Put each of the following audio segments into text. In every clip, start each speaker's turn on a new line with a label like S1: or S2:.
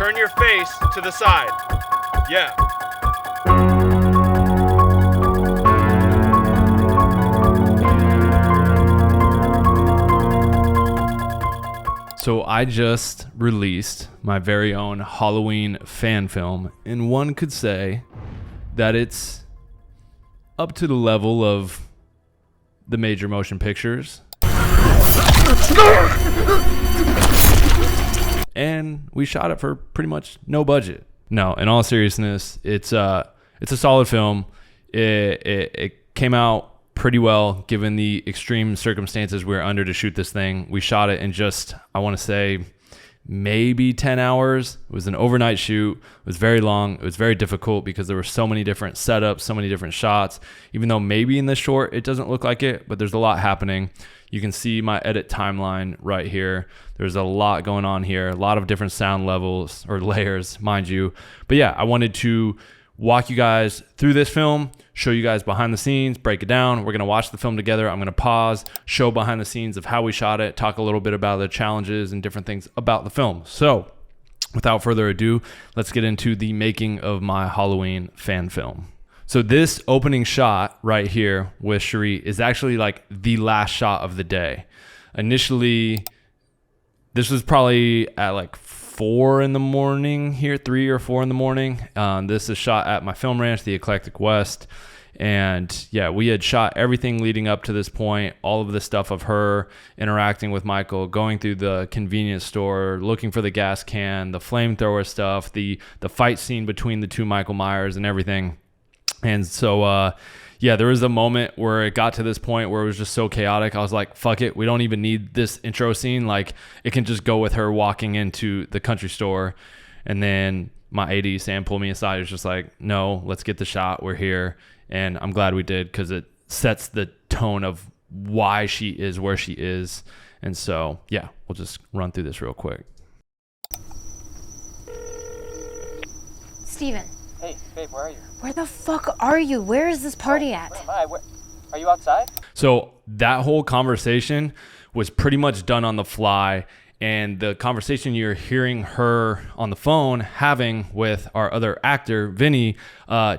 S1: turn your face to the side. Yeah. So I just released my very own Halloween fan film, and one could say that it's up to the level of the major motion pictures. And we shot it for pretty much no budget. No, in all seriousness, it's a solid film. It came out pretty well given the extreme circumstances we were under to shoot this thing. We shot it in just, I want to say, maybe 10 hours. It was an overnight shoot. It was very long. It was very difficult because there were so many different setups, so many different shots. Even though maybe in this short it doesn't look like it, but there's a lot happening. You can see my edit timeline right here. There's a lot going on here, a lot of different sound levels or layers, mind you. But yeah, I wanted to walk you guys through this film, show you guys behind the scenes, break it down. We're going to watch the film together. I'm going to pause, show behind the scenes of how we shot it, talk a little bit about the challenges and different things about the film. So without further ado, let's get into the making of my Halloween fan film. So this opening shot right here with Cherie is actually like the last shot of the day. Initially, this was probably at like 4 in the morning here, 3 or 4 in the morning. This is shot at my film ranch, the Eclectic West. And yeah, we had shot everything leading up to this point, all of the stuff of her interacting with Michael, going through the convenience store, looking for the gas can, the flamethrower stuff, the fight scene between the two Michael Myers and everything. And so, yeah, there was a moment where it got to this point where it was just so chaotic. I was like, fuck it. We don't even need this intro scene. Like, it can just go with her walking into the country store. And then my AD, Sam, pulled me aside. He was just like, no, let's get the shot. We're here. And I'm glad we did because it sets the tone of why she is where she is. And so, yeah, we'll just run through this real quick.
S2: Steven.
S3: Hey, babe, where are you?
S2: Where the fuck are you? Where is this party at?
S3: Where am I? Are you outside?
S1: So that whole conversation was pretty much done on the fly. And the conversation you're hearing her on the phone having with our other actor, Vinny,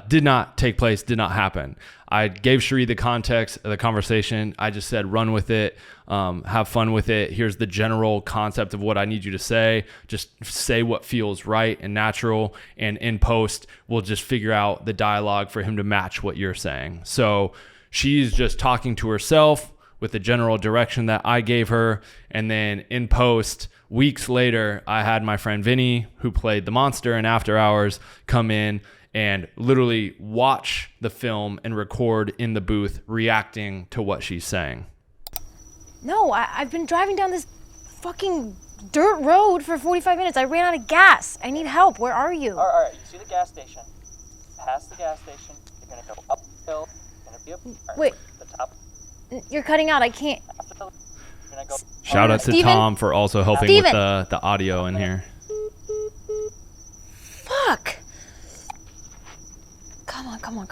S1: did not take place, did not happen. I gave Cherie the context of the conversation. I just said, run with it, have fun with it. Here's the general concept of what I need you to say. Just say what feels right and natural. And in post, we'll just figure out the dialogue for him to match what you're saying. So she's just talking to herself with the general direction that I gave her. And then in post, weeks later, I had my friend Vinny, who played the monster in After Hours, come in and literally watch the film and record in the booth reacting to what she's saying.
S2: No, I've been driving down this fucking dirt road for 45 minutes. I ran out of gas. I need help. Where are you?
S3: All right. You see the gas station. Past the gas station, you're going to go uphill. You're going to be up
S2: Wait.
S3: the top.
S2: You're cutting out. I can't.
S3: You're gonna go.
S1: Shout out to
S2: Steven?
S1: Tom for also helping
S2: Steven?
S1: with the audio in here.
S2: Fuck. Come on.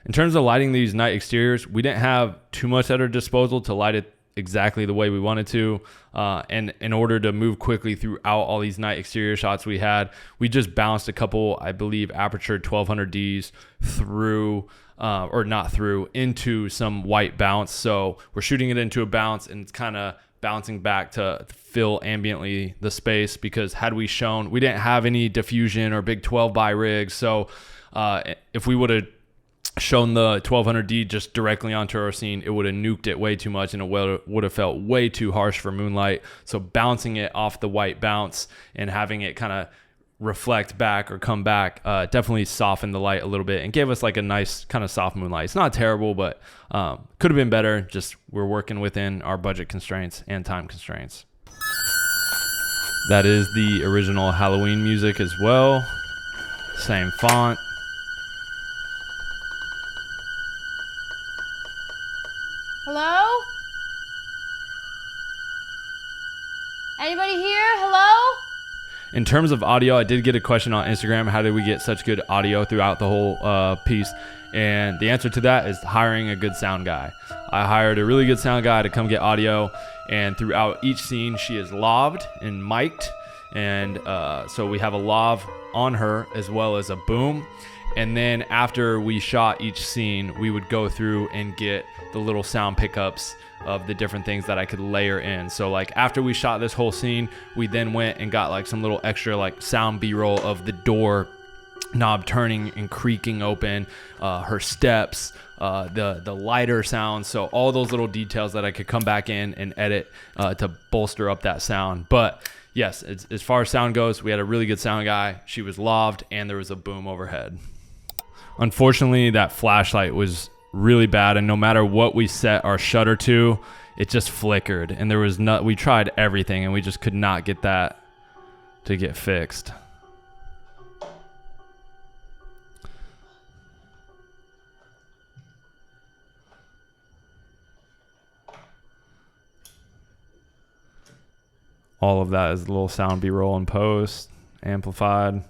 S1: In terms of lighting these night exteriors, we didn't have too much at our disposal to light it exactly the way we wanted to. And in order to move quickly throughout all these night exterior shots we just bounced a couple, I believe, aperture 1200Ds through, or not through, into some white bounce. So we're shooting it into a bounce and it's kind of bouncing back to fill ambiently the space, because had we shown, we didn't have any diffusion or big 12 by rigs. So if we would have shown the 1200D just directly onto our scene, it would have nuked it way too much and it would have felt way too harsh for moonlight. So bouncing it off the white bounce and having it kind of reflect back or come back definitely softened the light a little bit and gave us like a nice kind of soft moonlight. It's not terrible, but could have been better. Just we're working within our budget constraints and time constraints. That is the original Halloween music as well. Same font.
S2: Hello? Anybody here? Hello?
S1: In terms of audio, I did get a question on Instagram. How did we get such good audio throughout the whole piece? And the answer to that is hiring a good sound guy. I hired a really good sound guy to come get audio. And throughout each scene, she is laved and mic'd. And so we have a lav on her as well as a boom. And then after we shot each scene, we would go through and get the little sound pickups of the different things that I could layer in. So like after we shot this whole scene, we then went and got like some little extra like sound B-roll of the door knob turning and creaking open, her steps, the lighter sounds. So all those little details that I could come back in and edit to bolster up that sound. But yes, as far as sound goes, we had a really good sound guy. She was laved and there was a boom overhead. Unfortunately, that flashlight was really bad, and no matter what we set our shutter to, it just flickered, and there was we tried everything and we just could not get that to get fixed. All of that is a little sound B-roll in post, amplified.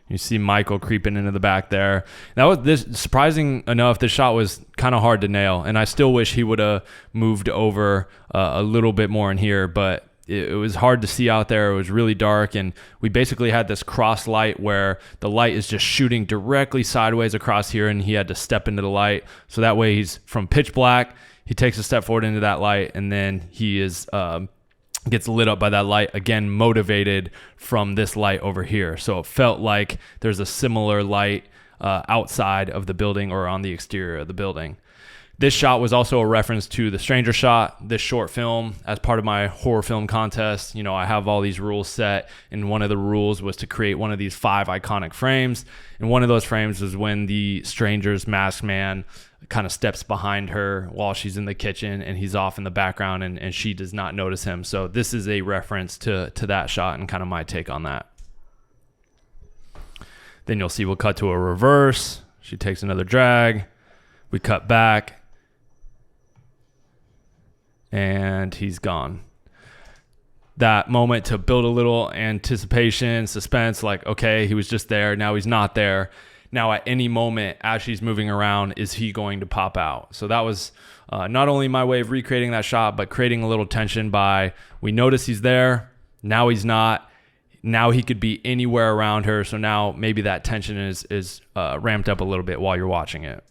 S1: You see Michael creeping into the back there. That was surprising enough, this shot was kind of hard to nail, and I still wish he would have moved over a little bit more in here, but it was hard to see out there. It was really dark, and we basically had this cross light where the light is just shooting directly sideways across here, and he had to step into the light. So that way he's from pitch black, he takes a step forward into that light, and then he is gets lit up by that light, again motivated from this light over here. So it felt like there's a similar light outside of the building or on the exterior of the building. This shot was also a reference to The Stranger Shot, this short film. As part of my horror film contest, you know, I have all these rules set, and one of the rules was to create one of these 5 iconic frames. And one of those frames was when the stranger's masked man kind of steps behind her while she's in the kitchen, and he's off in the background, and she does not notice him. So this is a reference to that shot and kind of my take on that. Then you'll see we'll cut to a reverse. She takes another drag. We cut back. And he's gone. That moment to build a little anticipation, suspense, like, okay, he was just there, now he's not there. Now at any moment as she's moving around, is he going to pop out? So that was not only my way of recreating that shot, but creating a little tension by, we notice he's there, now he's not, now he could be anywhere around her. So now maybe that tension is ramped up a little bit while you're watching it.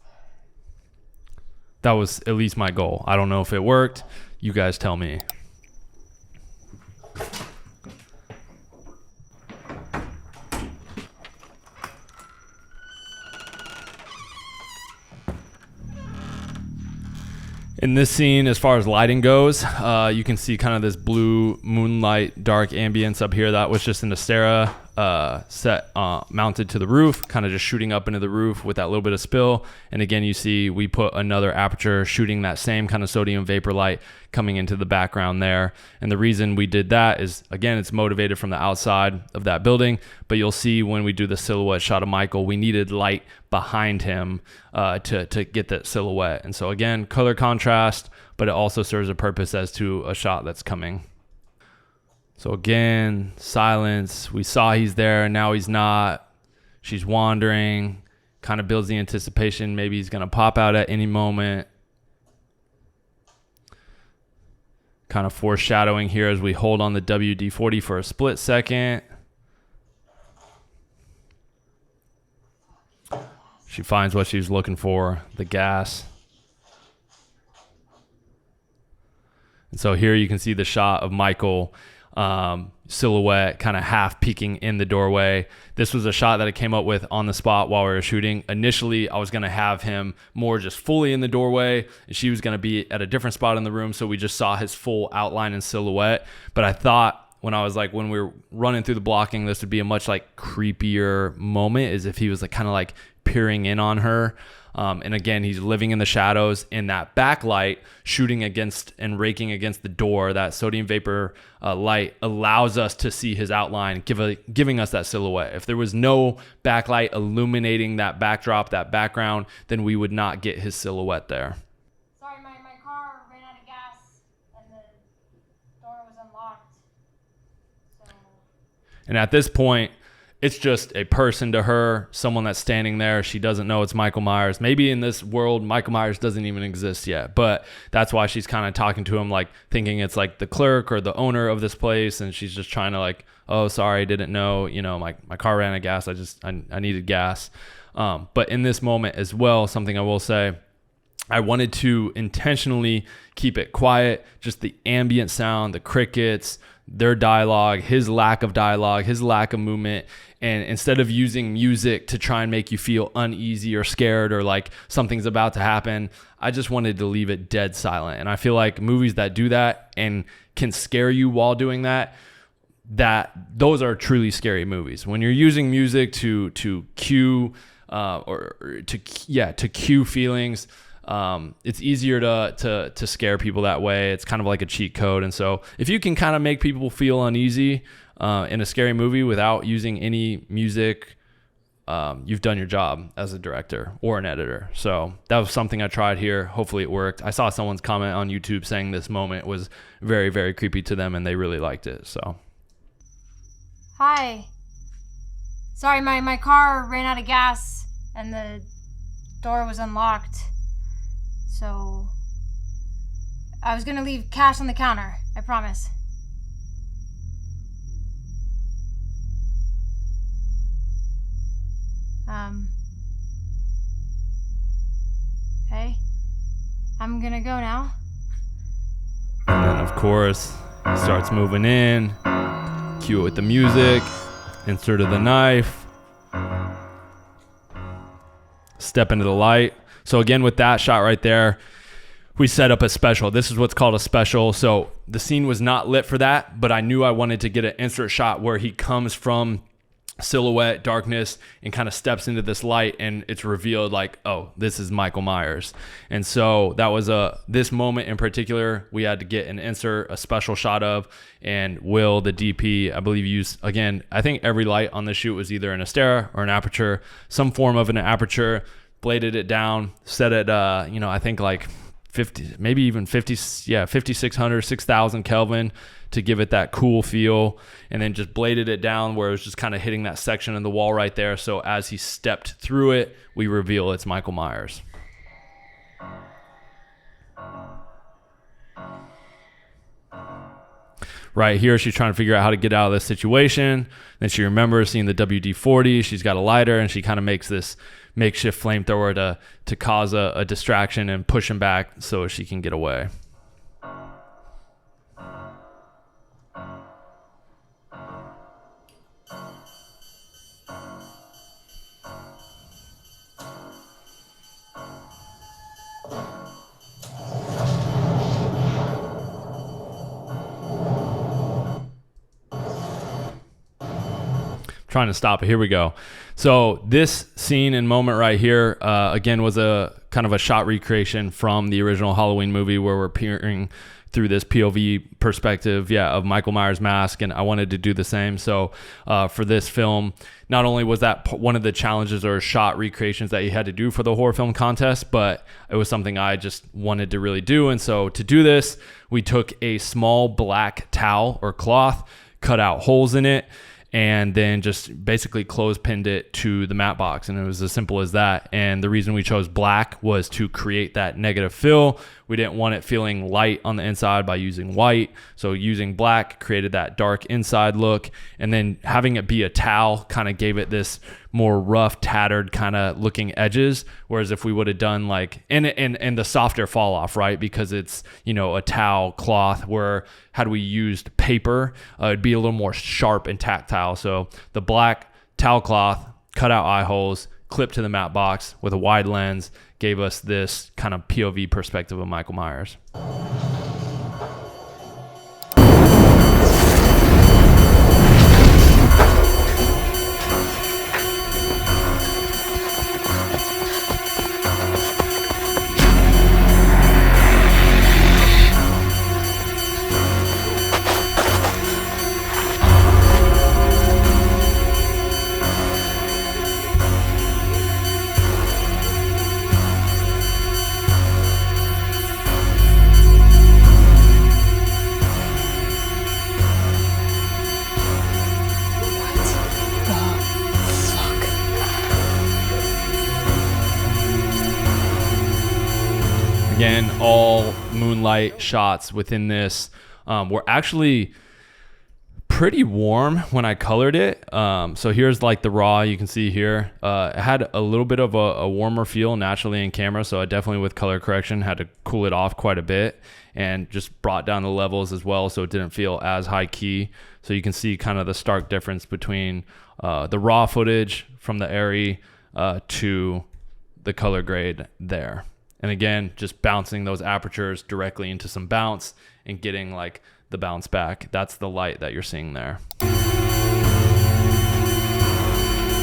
S1: That was at least my goal. I don't know if it worked. You guys tell me. In this scene, as far as lighting goes, you can see kind of this blue moonlight, dark ambience up here. That was just an Astera set mounted to the roof, kind of just shooting up into the roof with that little bit of spill. And again, you see we put another aperture shooting that same kind of sodium vapor light coming into the background there. And the reason we did that is, again, it's motivated from the outside of that building, but you'll see when we do the silhouette shot of Michael, we needed light behind him to get that silhouette. And so again, color contrast, but it also serves a purpose as to a shot that's coming. So again, silence. We saw he's there, now he's not. She's wandering, kind of builds the anticipation. Maybe he's going to pop out at any moment. Kind of foreshadowing here as we hold on the WD-40 for a split second. She finds what she's looking for, the gas. And so here you can see the shot of Michael silhouette kind of half peeking in the doorway. This was a shot that I came up with on the spot while we were shooting. Initially, I was going to have him more just fully in the doorway, and she was going to be at a different spot in the room, so we just saw his full outline and silhouette. But I thought when we were running through the blocking, this would be a much like creepier moment, as if he was like kind of like peering in on her. And again, he's living in the shadows, in that backlight shooting against and raking against the door. That sodium vapor light allows us to see his outline, giving us that silhouette. If there was no backlight illuminating that backdrop, that background, then we would not get his silhouette there.
S2: Sorry, my car ran out of gas and the door was unlocked. So.
S1: And at this point, it's just a person to her, someone that's standing there. She doesn't know it's Michael Myers. Maybe in this world, Michael Myers doesn't even exist yet, but that's why she's kind of talking to him, like thinking it's like the clerk or the owner of this place. And she's just trying to like, oh, sorry, didn't know, my car ran out of gas. I needed gas. But in this moment as well, something I will say, I wanted to intentionally keep it quiet, just the ambient sound, the crickets, their dialogue, his lack of dialogue, his lack of movement. And instead of using music to try and make you feel uneasy or scared or like something's about to happen, I just wanted to leave it dead silent. And I feel like movies that do that and can scare you while doing that, those are truly scary movies. When you're using music to cue to cue feelings, it's easier to scare people that way. It's kind of like a cheat code. And so if you can kind of make people feel uneasy in a scary movie without using any music, you've done your job as a director or an editor. So that was something I tried here. Hopefully it worked. I saw someone's comment on YouTube saying this moment was very, very creepy to them and they really liked it. So.
S2: Hi. Sorry, my car ran out of gas and the door was unlocked. So I was gonna leave cash on the counter, I promise. Okay. I'm gonna go now.
S1: And then of course, he starts moving in, cue it with the music, insert of the knife, step into the light. So again, with that shot right there, we set up a special. This is what's called a special. So the scene was not lit for that, but I knew I wanted to get an insert shot where he comes from silhouette, darkness, and kind of steps into this light, and it's revealed like, oh, this is Michael Myers. And so that was this moment in particular, we had to get an insert, a special shot of, and Will, the DP, I believe used, again, I think every light on the shoot was either an Astera or an aperture, some form of an aperture, bladed it down, set it, I think like 50, maybe even 5,600, 6,000 Kelvin to give it that cool feel, and then just bladed it down where it was just kind of hitting that section of the wall right there. So as he stepped through it, we reveal it's Michael Myers. Right here, she's trying to figure out how to get out of this situation. Then she remembers seeing the WD-40. She's got a lighter, and she kind of makes this makeshift flamethrower to cause a distraction and push him back so she can get away. Trying to stop it. Here we go. So this scene and moment right here, again, was a kind of a shot recreation from the original Halloween movie where we're peering through this POV perspective, of Michael Myers' mask, and I wanted to do the same. So for this film, not only was that one of the challenges or shot recreations that you had to do for the horror film contest, but it was something I just wanted to really do. And so to do this, we took a small black towel or cloth, cut out holes in it, and then just basically clothespinned it to the matte box. And it was as simple as that. And the reason we chose black was to create that negative fill. We didn't want it feeling light on the inside by using white. So using black created that dark inside look. And then having it be a towel kind of gave it this more rough, tattered kind of looking edges. Whereas if we would have done like, and the softer fall off, right? Because it's, a towel cloth, where had we used paper, it'd be a little more sharp and tactile. So the black towel cloth, cut out eye holes, clipped to the matte box with a wide lens, gave us this kind of POV perspective of Michael Myers. Again, all moonlight shots within this were actually pretty warm when I colored it. So here's like the raw, you can see here. It had a little bit of a warmer feel naturally in camera, so I definitely with color correction had to cool it off quite a bit and just brought down the levels as well so it didn't feel as high key. So you can see kind of the stark difference between the raw footage from the Airy to the color grade there. And again, just bouncing those apertures directly into some bounce and getting like the bounce back. That's the light that you're seeing there.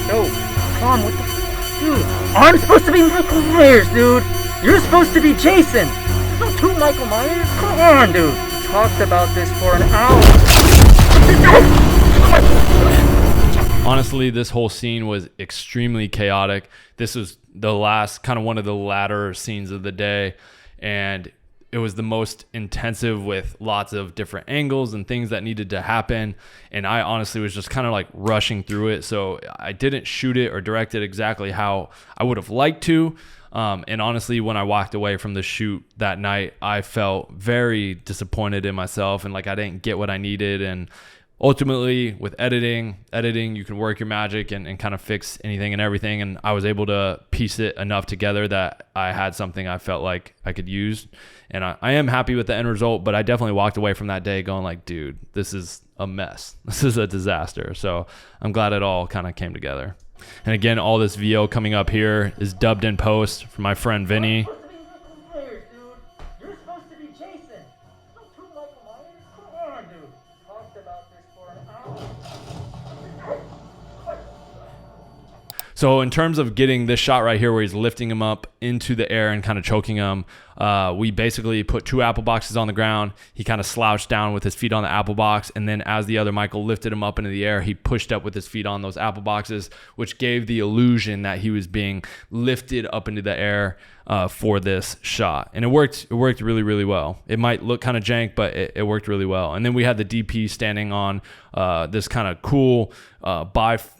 S4: Yo, come on, what the... Dude, I'm supposed to be Michael Myers, dude. You're supposed to be Jason. There's no two Michael Myers. Come on, dude. We talked about this for an hour.
S1: Honestly, this whole scene was extremely chaotic. This was the last, kind of one of the latter scenes of the day, and it was the most intensive with lots of different angles and things that needed to happen. And I honestly was just kind of like rushing through it. So I didn't shoot it or direct it exactly how I would have liked to. And honestly, when I walked away from the shoot that night, I felt very disappointed in myself and like I didn't get what I needed. And ultimately with editing, you can work your magic and kind of fix anything and everything. And I was able to piece it enough together that I had something I felt like I could use. And I am happy with the end result, but I definitely walked away from that day going like, dude, this is a mess. This is a disaster. So I'm glad it all kind of came together. And again, all this VO coming up here is dubbed in post from my friend Vinny. So in terms of getting this shot right here where he's lifting him up into the air and kind of choking him, we basically put 2 apple boxes on the ground. He kind of slouched down with his feet on the apple box. And then as the other Michael lifted him up into the air, he pushed up with his feet on those apple boxes, which gave the illusion that he was being lifted up into the air for this shot. And it worked really, really well. It might look kind of jank, but it worked really well. And then we had the DP standing on this kind of cool bifold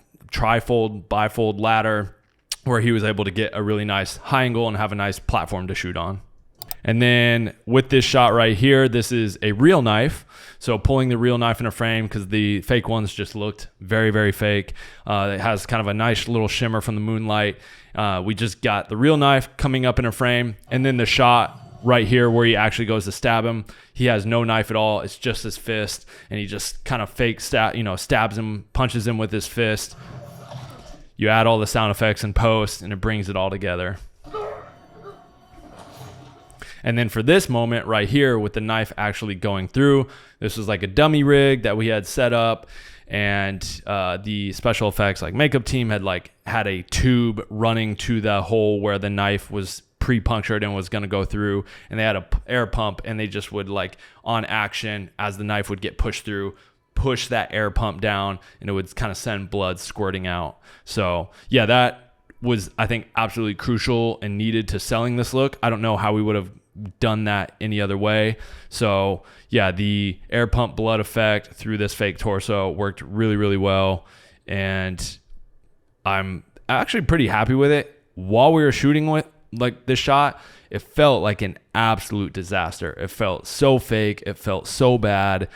S1: ladder where he was able to get a really nice high angle and have a nice platform to shoot on. And then with this shot right here, this is a real knife. So pulling the real knife in a frame because the fake ones just looked very, very fake. It has kind of a nice little shimmer from the moonlight. We just got the real knife coming up in a frame. And then the shot right here where he actually goes to stab him, he has no knife at all. It's just his fist. And he just kind of stabs him, punches him with his fist. You add all the sound effects in post and it brings it all together. And then for this moment right here with the knife actually going through, this was like a dummy rig that we had set up, and the special effects like makeup team had a tube running to the hole where the knife was pre-punctured and was going to go through, and they had a air pump, and they just would like on action as the knife would get pushed through, push that air pump down, and it would kind of send blood squirting out. So yeah, that was, I think, absolutely crucial and needed to selling this look. I don't know how we would have done that any other way. So yeah, the air pump blood effect through this fake torso worked really, really well. And I'm actually pretty happy with it. While we were shooting with like this shot, it felt like an absolute disaster. It felt so fake. It felt so bad.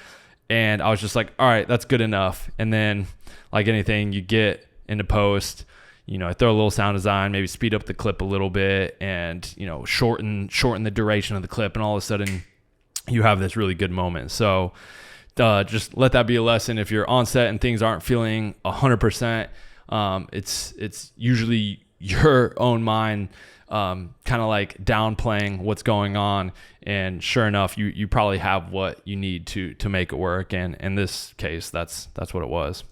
S1: And I was just like, all right, that's good enough. And then like anything, you get into post, I throw a little sound design, maybe speed up the clip a little bit and, shorten the duration of the clip. And all of a sudden you have this really good moment. So just let that be a lesson. If you're on set and things aren't feeling 100%, it's usually your own mind kind of like downplaying what's going on, and sure enough you probably have what you need to make it work, and in this case that's what it was.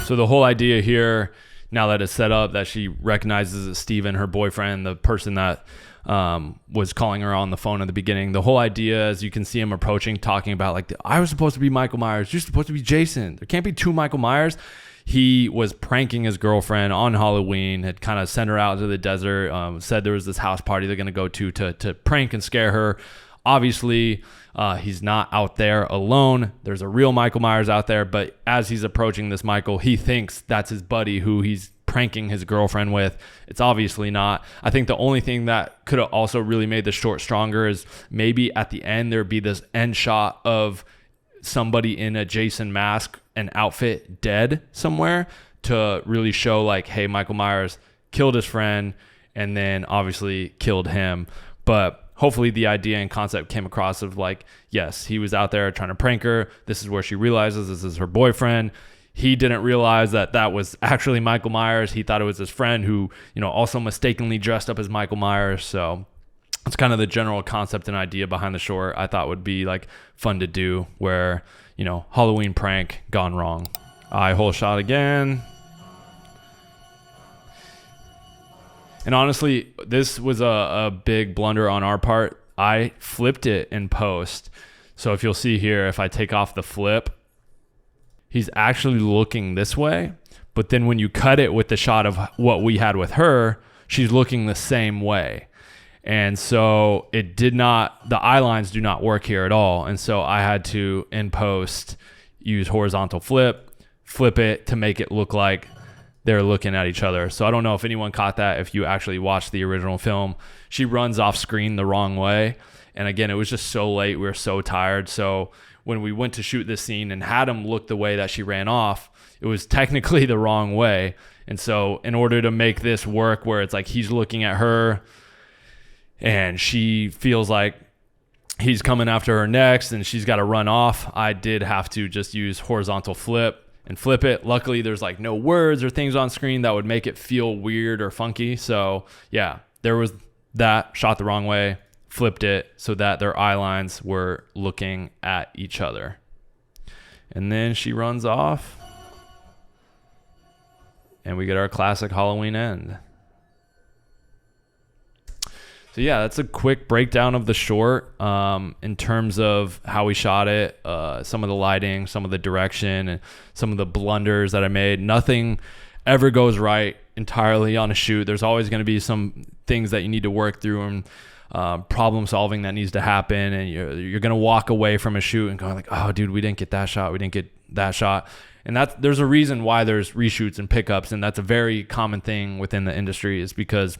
S1: So the whole idea here, now that it's set up, that she recognizes it's Steven, her boyfriend, the person that was calling her on the phone at the beginning. The whole idea, as you can see him approaching, talking about like, I was supposed to be Michael Myers, you're supposed to be Jason. There can't be 2 Michael Myers. he was pranking his girlfriend on Halloween, had kind of sent her out to the desert, said there was this house party they're going to go to prank and scare her. Obviously, he's not out there alone. There's a real Michael Myers out there, but as he's approaching this Michael, he thinks that's his buddy who he's pranking his girlfriend with. It's obviously not. I think the only thing that could have also really made the short stronger is maybe at the end there'd be this end shot of somebody in a Jason mask and outfit dead somewhere to really show like, hey, Michael Myers killed his friend and then obviously killed him. But hopefully the idea and concept came across of like, yes, he was out there trying to prank her. This is where she realizes this is her boyfriend. He didn't realize that that was actually Michael Myers. He thought it was his friend who, also mistakenly dressed up as Michael Myers. So it's kind of the general concept and idea behind the short. I thought would be like fun to do where, Halloween prank gone wrong. Eye hole shot again. And honestly, this was a big blunder on our part. I flipped it in post. So if you'll see here, if I take off the flip, he's actually looking this way, but then when you cut it with the shot of what we had with her, she's looking the same way. And so the eye lines do not work here at all. And so I had to, in post, use horizontal flip it to make it look like they're looking at each other. So I don't know if anyone caught that. If you actually watched the original film, she runs off screen the wrong way. And again, it was just so late. We were so tired. So when we went to shoot this scene and had him look the way that she ran off, it was technically the wrong way. And so in order to make this work where it's like he's looking at her and she feels like he's coming after her next and she's got to run off, I did have to just use horizontal flip and flip it. Luckily, there's like no words or things on screen that would make it feel weird or funky. So yeah, there was that, shot the wrong way, flipped it so that their eye lines were looking at each other. And then she runs off and we get our classic Halloween end. So yeah, that's a quick breakdown of the short in terms of how we shot it, some of the lighting, some of the direction, and some of the blunders that I made. Nothing ever goes right entirely on a shoot. There's always going to be some things that you need to work through and problem solving that needs to happen, and you're going to walk away from a shoot and go like, oh dude, we didn't get that shot, we didn't get that shot. And there's a reason why there's reshoots and pickups, and that's a very common thing within the industry, is because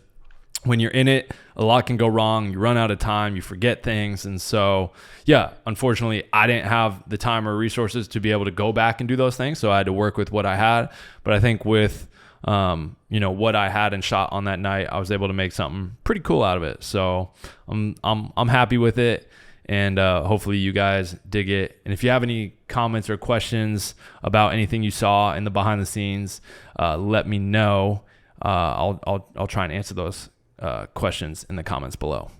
S1: when you're in it, a lot can go wrong. You run out of time, you forget things. And so, yeah, unfortunately, I didn't have the time or resources to be able to go back and do those things. So I had to work with what I had. But I think with, what I had and shot on that night, I was able to make something pretty cool out of it. So I'm happy with it. And hopefully you guys dig it. And if you have any comments or questions about anything you saw in the behind the scenes, let me know. I'll try and answer those questions in the comments below.